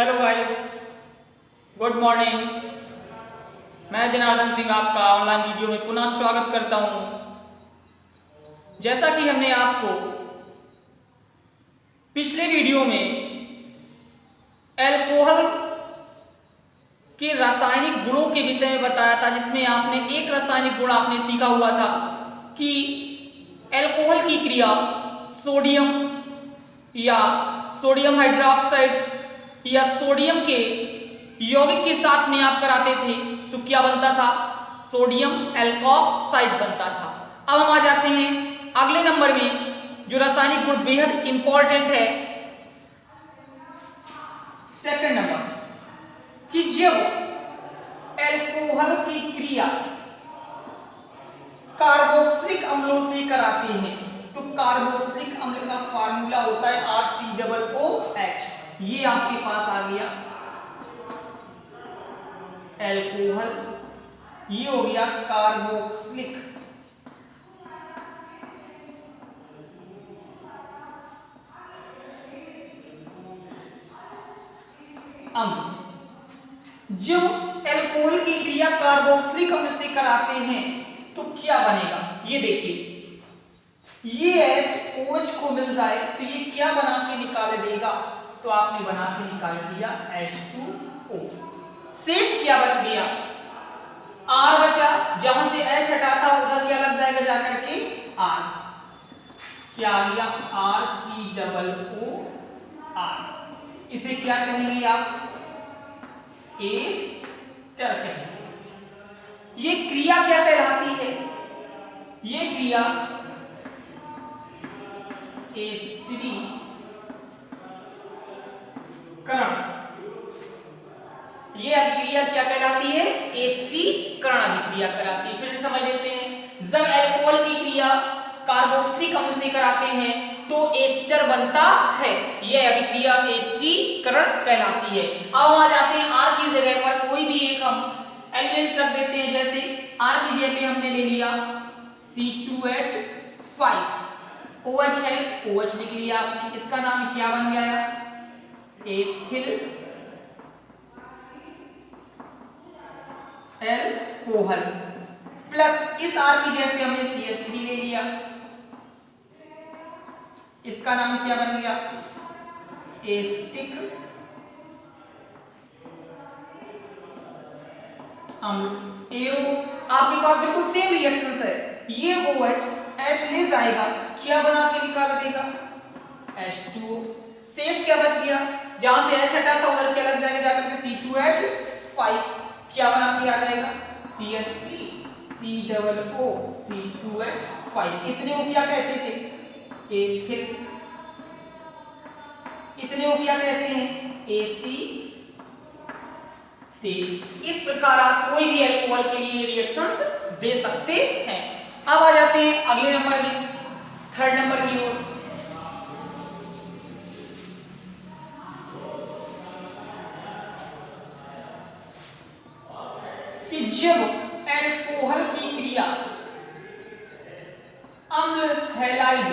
Hello guys, good morning. मैं जनार्दन सिंह आपका online video में पुनः स्वागत करता हूं। जैसा कि हमने आपको पिछले वीडियो में अल्कोहल के रासायनिक गुणों के विषय में बताया था, जिसमें आपने एक रासायनिक गुण आपने सीखा हुआ था कि अल्कोहल की क्रिया सोडियम या सोडियम हाइड्रोक्साइड या सोडियम के यौगिक के साथ में आप कराते थे तो क्या बनता था? सोडियम एल्कोक्साइड बनता था। अब हम आ जाते हैं अगले नंबर में, जो रासायनिक गुण बेहद इंपॉर्टेंट है, सेकंड नंबर, कि जब अल्कोहल की क्रिया कार्बोक्सिलिक अम्लों से कराते हैं तो कार्बोक्सिलिक अम्ल का फार्मूला होता है RCOOH। ये आपके पास आ गया अल्कोहल, ये हो गया कार्बोक्सिलिक अम्ल। जब अल्कोहल की क्रिया कार्बोक्सिलिक अम्ल से कराते हैं तो क्या बनेगा? ये देखिए, ये OH को मिल जाए तो ये क्या बना के निकाल देगा? तो आपने बना के निकाल दिया H2O। शेष क्या बच गया? R बचा, जहां से H हटा था उधर क्या लग जाएगा जाकर के R। क्या आ गया? RCOOR। इसे क्या कहेंगे आप? एस्टर कहेंगे। ये क्रिया क्या कहलाती है? ये क्रिया एस्टरीकरण। ये अभिक्रिया क्या कहलाती है? एस्टरीकरण अभिक्रिया कहलाती है। फिर से समझ लेते हैं, जब अल्कोहल की क्रिया कार्बोक्सिलिक अम्ल से कराते हैं तो एस्टर बनता है। यह अभिक्रिया एस्टरीकरण कहलाती है। अब हम आ जाते हैं R की जगह पर कोई भी एक हम एलिमेंट रख देते हैं। जैसे R की जगह पे हमने ले लिया C2H5, OH है, OH लिख लिया आपने। इसका नाम क्या बन गया? Ethyl alcohol. प्लस इस R की जगह पे हमने CH3 ले लिया, इसका नाम क्या बन गया? एस्टिक अम्ल। एरो आपके पास बिल्कुल सेम रिएक्शंस है। ये OH H ले जाएगा, क्या बना के निकाल देगा? H2O। शेष क्या बच गया? जहां से H हटा था उधर क्या लग जाएगा जाकर के C2H5, क्या बना के आ जाएगा? CH3 COO C2H5। इतने को क्या कहते थे? एथिल। इतने को क्या कहते हैं? एसीटेट। इस प्रकार आप कोई भी अल्कोहल के लिए रिएक्शंस दे सकते हैं। अब आ जाते हैं अगले नंबर में, थर्ड नंबर की ओर। कि जब अल्कोहल की क्रिया अम्ल हैलाइड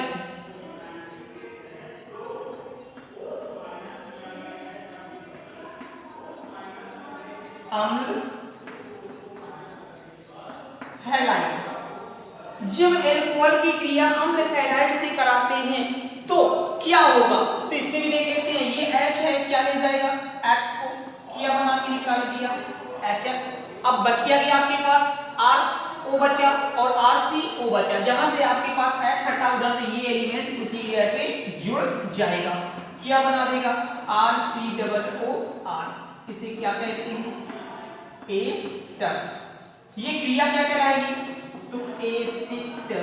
जब अल्कोहल की क्रिया अम्ल हैलाइड से कराते हैं तो क्या होगा? तो इसमें भी देख लेते हैं। ये H है, क्या ले जाएगा? X को, क्या बना के निकाल दिया? HX। अब बच गया आपके पास RO बचा और RCO बचा। जहां से आपके पास X हटा उधर से ये एलिमेंट उसी लेयर पे जुड़ जाएगा, क्या बना देगा? RCOOR। इसे क्या कहते हैं? एस्टर। ये क्रिया क्या कहलाएगी? तो एसिटलीकरण।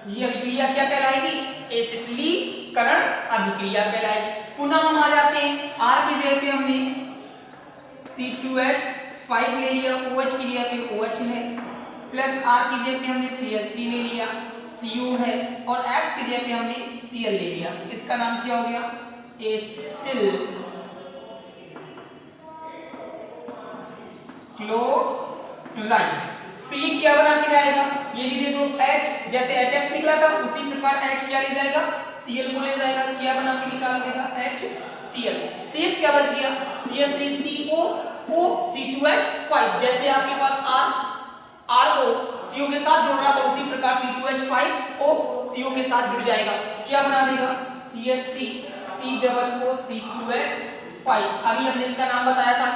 ये अभिक्रिया क्या कहलाएगी? एसिटलीकरण अभिक्रिया कहलाएगी। पुनः हम आ जाते हैं R की जगह पे हमने C2H5 ले लिया, OH की जगह पे OH है, प्लस R की जगह पे हमने CH3 ले लिया, CO है, और X की जगह पे हमने Cl ले लिया। इसका नाम क्या हो गया? Acetyl chloride. तो ये क्या बना के लाएगा? ये भी दे दो H, जैसे HX निकला था उसी प्रकार H क्या ले जाएगा, Cl को ले जाएगा, क्या बना के निकाल देगा HCl। शेष क्या बच गया CH3CO O C2H5, जैसे आपके पास R को CO के साथ जोड़ रहा था उसी प्रकार C2H5 O CO के साथ जुड़ जाएगा, क्या बना देगा CH3COO C2H5। अभी हमने इसका नाम बताया था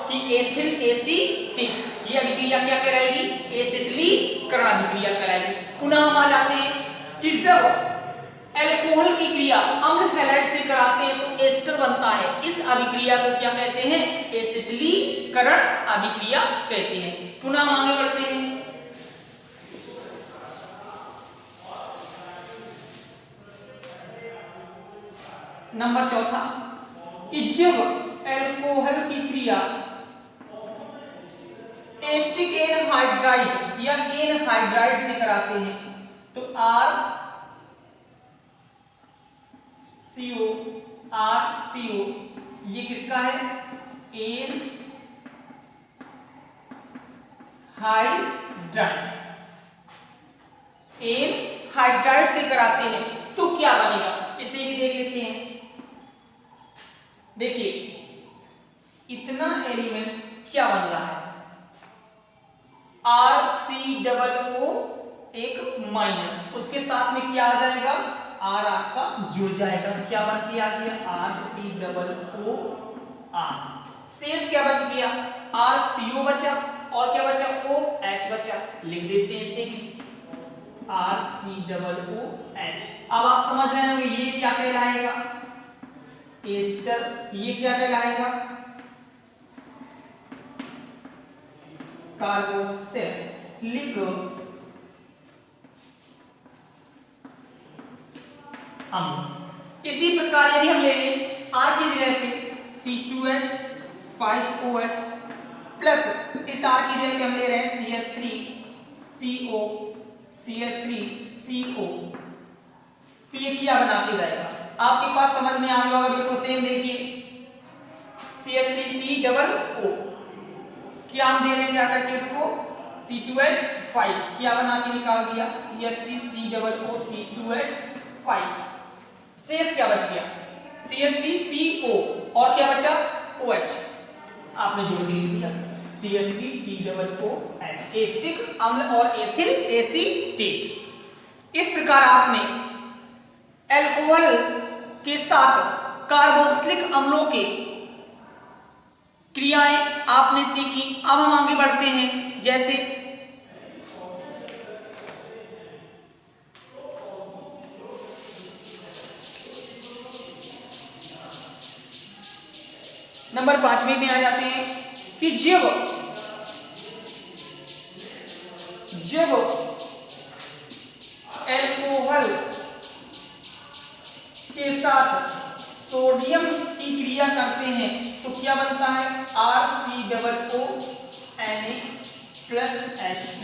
कि एथिल एसीटेट। ये अभिक्रिया क्या कहलाएगी, एसिटिलीकरण अभिक्रिया कहलाएगी। पुनः हम आ जाते हैं कि जब अल्कोहल की क्रिया अम्ल हैलाइड से कराते हैं तो एस्टर बनता है, इस अभिक्रिया को क्या कहते हैं, एसिटिलीकरण अभिक्रिया कहते हैं। पुनः हम आगे बढ़ते हैं। नंबर चौथा कि जब अल्कोहल की क्रिया एस्टिक एनहाइड्राइड या एनहाइड्राइड से कराते हैं तो RCO ये किसका है, एनहाइड्राइड से कराते हैं तो क्या बनेगा, इसे भी देख लेते हैं। देखिए इतना एलिमेंट्स क्या बन रहा है, RCOO एक माइनस, उसके साथ में क्या आ जाएगा, R आपका जुड़ जाएगा, तो क्या बन के आ गया RCOO R। शेष क्या बच गया, RCO बचा और क्या बचा OH बचा, लिख देते हैं इसे RCOOH। अब आप समझ रहे होंगे ये क्या कहलाएगा, एस्टर, ये क्या कहलाएगा, कार्बोक्सिल। लिखो अम्ल। इसी प्रकार यदि हम ले लें R की जगह पे C2H5OH प्लस इस R की जगह पे हम ले रहे हैं CH3CO, तो ये क्या बना के जाएगा, आपके पास समझ में आ गया होगा बिल्कुल सेम। देखिए CH3COO क्या हम दे रहे जाकर के उसको C2H5, क्या बना के निकाल दिया CH3COO C2H5। शेष क्या बच गया CH3CO और क्या बचा OH, आपने जोड़ के लिख दिया CH3COOH, एस्टिक अम्ल और एथिल एसीटेट। इस प्रकार आपने अल्कोहल के साथ कार्बोक्सिलिक अम्लों के क्रियाएं आपने सीखी। अब हम आगे बढ़ते हैं, जैसे नंबर 5 में आ जाते हैं कि जब अल्कोहल के साथ सोडियम की क्रिया करते हैं तो क्या बनता है RCOONA+H2।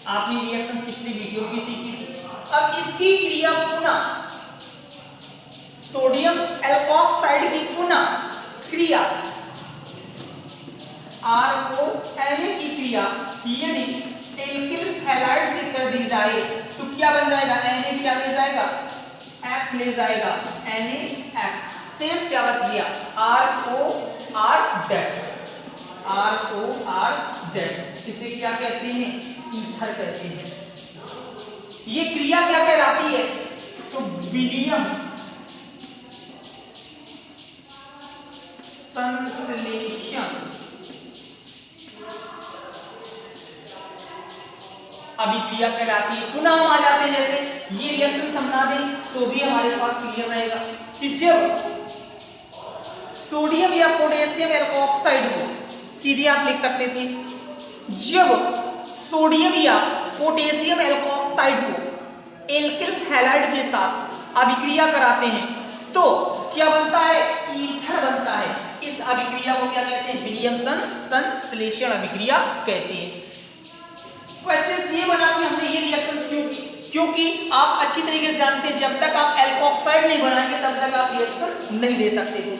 आपने रिएक्शन पिछली वीडियो की सीखी थी। अब इसकी क्रिया पुनः सोडियम एल्कोक्साइड की पुनः क्रिया RONA की क्रिया यदि एल्किल हैलाइड से कर दी जाए तो क्या बन जाएगा, Na क्या ले जाएगा, X ले जाएगा, NaX। शेष क्या बच गया ROR'। इसे क्या कहते हैं, ईथर कहते हैं। ये क्रिया क्या कहलाती है, तो विलियम संश्लेषण अभिक्रिया कहलाती है। पुनः हम आ जाते हैं, जैसे ये रिएक्शन समझा दें तो भी हमारे पास क्लियर रहेगा कि जब सोडियम या पोटेशियम एल्कोक्साइड को, सीधे आप लिख सकते थे, जब सोडियम या पोटेशियम एल्कोक्साइड को एल्किल हैलाइड के साथ अभिक्रिया कराते हैं तो क्या बनता है, ईथर बनता है। इस अभिक्रिया को क्या कहते हैं, विलियमसन संश्लेषण अभिक्रिया कहते हैं। क्वेश्चन ये बना कि हमने ये रिएक्शन क्यों की, क्योंकि आप अच्छी तरीके से जानते हैं जब तक आप एल्कोक्साइड नहीं बनाएंगे तब तक आप रिएक्शन नहीं दे सकते थे।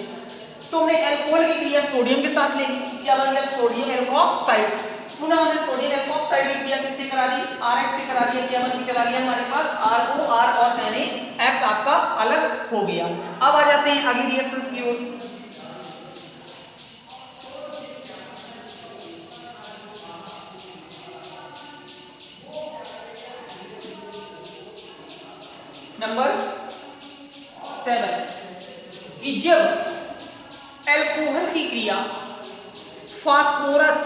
तो हमने अल्कोहल की क्रिया सोडियम के साथ ले ली, क्या बन गया सोडियम एल्कोक्साइड। पुनः हमने सोडियम एल्कोक्साइड की क्रिया किससे करा दी, चला गया हमारे पास ROR और NaX आपका अलग हो गया। अब आ जाते हैं अगली रिएक्शंस की ओर। नंबर 7 कि जब एल्कोहल की क्रिया फास्फोरस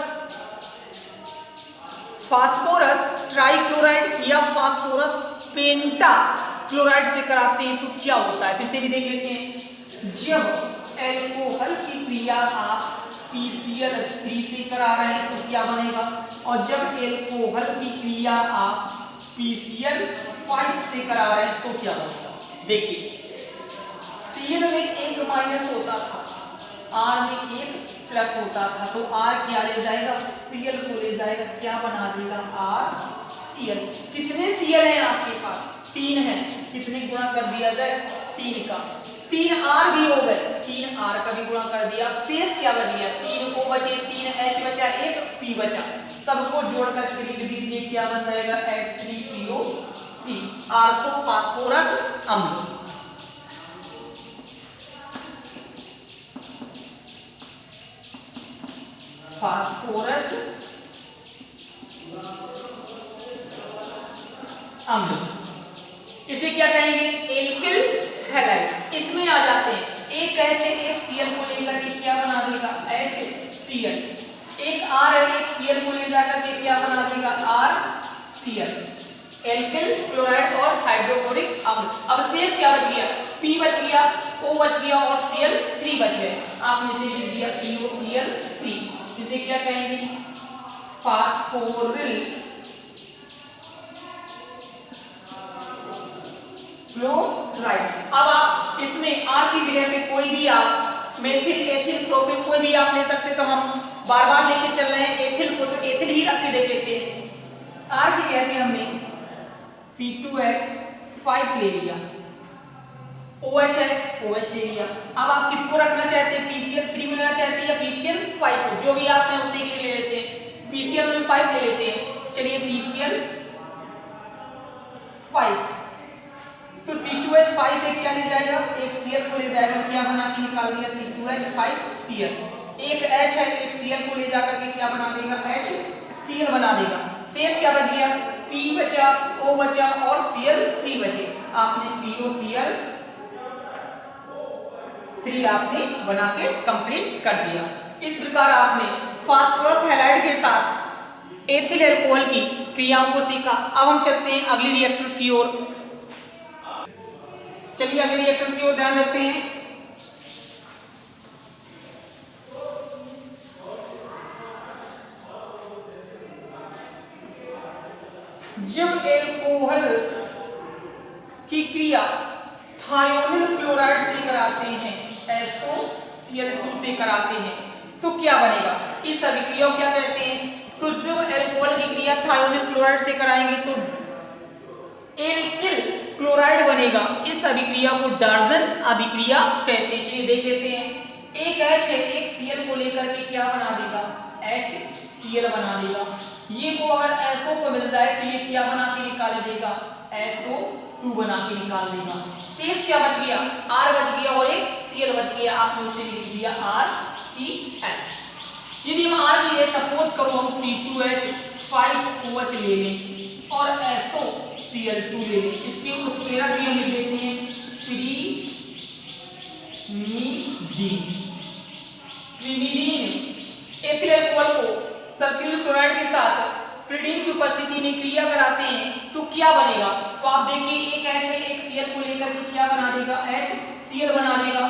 ट्राइक्लोराइड या फास्फोरस पेंटा क्लोराइड से कराते हैं तो क्या होता है, तो इसे भी देख लेते हैं। जब एल्कोहल की क्रिया आप PCl3 से करा रहे हैं तो क्या बनेगा, और जब एल्कोहल की क्रिया आप PCl5 से करा रहे हैं तो क्या बनेगा। देखिए Cl में एक माइनस होता था, R में एक प्लस होता था, तो R क्या ले जाएगा, Cl को ले जाएगा, क्या बना देगा RCl। कितने Cl हैं आपके पास, 3 हैं, कितने गुणा कर दिया जाए 3 का, 3 R भी हो गए, 3 R का भी गुणा कर दिया, शेष क्या बच गया, 3 O बचे, 3 H बचा, 1 P बचा, सबको जोड़ करके लिख दीजिए, क्या बन जाएगा H3PO3 आर्थो फास्फोरस अम्ल। फास्फोरस अम्ल, इसे क्या कहेंगे, एल्किल हैलाइड। इसमें आ जाते हैं, एक H है, एक Cl को लेकर के क्या बना देगा HCl, एक R है, एक Cl को ले जाकर के क्या बना देगा RCl, एल्किल क्लोराइड और हाइड्रोक्लोरिक अम्ल। अब शेष क्या बच गया, P बच गया, O बच गया और Cl3 बच गया, आपने इसे लिख दिया POCl3। इसे क्या कहेंगे, फास्फोरिल क्लोराइड। अब आप इसमें R की जगह पे कोई भी आप मेथिल, एथिल, प्रोपिल कोई भी आप ले सकते, तो हम बार बार लेके चल रहे हैं एथिल को, तो एथिल ही रख के देख लेते हैं। R की जगह पे हमने C2H5 ले लिया, OH है, OH ले लिया। अब आप किसको रखना चाहते हैं, PCl3 को लेना चाहते हैं या PCl5 को, जो भी आप में उसे ले लेते हैं, PCl5 ले लेते हैं। चलिए PCl5, तो C2H5 एक क्या ले जाएगा, एक Cl को ले जाएगा, क्या बना के निकाल दिया C2H5Cl, एक H है, एक Cl को ले जाकर के क्या बना देगा HCl बना देगा। शेष क्या बच गया, P बचा, O बचा और Cl3 बचे, आपने POCl3 आपने बना के कंप्लीट कर दिया। इस प्रकार आपने फास्फोरस हैलाइड के साथ एथिल एल्कोहल की क्रियाओं को सीखा। अब हम चलते हैं अगली रिएक्शंस की ओर। चलिए अगली रिएक्शंस की ओर ध्यान देते हैं। जब एल्कोहल की क्रिया थायोनिल क्लोराइड से कराते हैं, SOCl2 से कराते हैं, तो क्या बनेगा, इस अभिक्रिया को क्या कहते हैं, तो जब एल्कोहल की क्रिया थायोनिल क्लोराइड से कराएंगे तो एल्किल क्लोराइड बनेगा। इस अभिक्रिया को डार्जन अभिक्रिया कहते हैं। चलिए देख लेते हैं, एक H है, एक Cl को लेकर के क्या बना देगा HCl बना देगा। ये को अगर SO को मिल जाए तो ये क्या बना के निकाल देगा SO2 बना के निकाल देगा। शेष क्या बच गया, R बच गया और एक Cl बच गया, आपने उसे लिख दिया RCl। यदि हम R की सपोज करो हम C2H5OH ले लें और SOCl2 ले लें, इसके उत्प्रेरक भी हम लिख देते हैं प्रिमिडीन। एथिल अल्कोहल को सल्फ्यूरिल क्लोराइड के साथ फ्रिडीन की उपस्थिति में क्रिया कराते हैं तो क्या बनेगा, तो आप देखिए एक H है, एक Cl को लेकर के क्या बना देगा HCl बना देगा,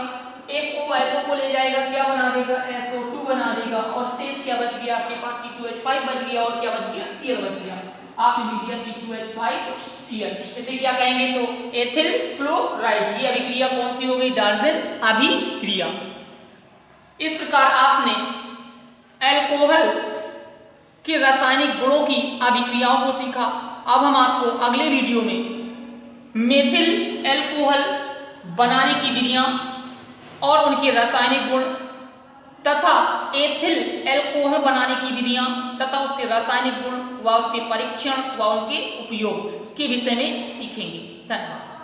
एक O SO को ले जाएगा क्या बना देगा SO2 बना देगा, और शेष क्या बच गया आपके पास C2H5 बच गया और क्या बच गया Cl बच गया, आपने लिख दिया C2H5Cl। इसे क्या कहेंगे, तो एथिल क्लोराइड। ये अभिक्रिया कौन सी हो गई, डार्जन अभिक्रिया। इस प्रकार आपने एल्कोहल के रासायनिक गुणों की अभिक्रियाओं को सीखा। अब हम आपको अगले वीडियो में मेथिल एल्कोहल बनाने की विधियां और उनके रासायनिक गुण तथा एथिल एल्कोहल बनाने की विधियां तथा उसके रासायनिक गुण व उसके परीक्षण व उनके उपयोग के विषय में सीखेंगे। धन्यवाद।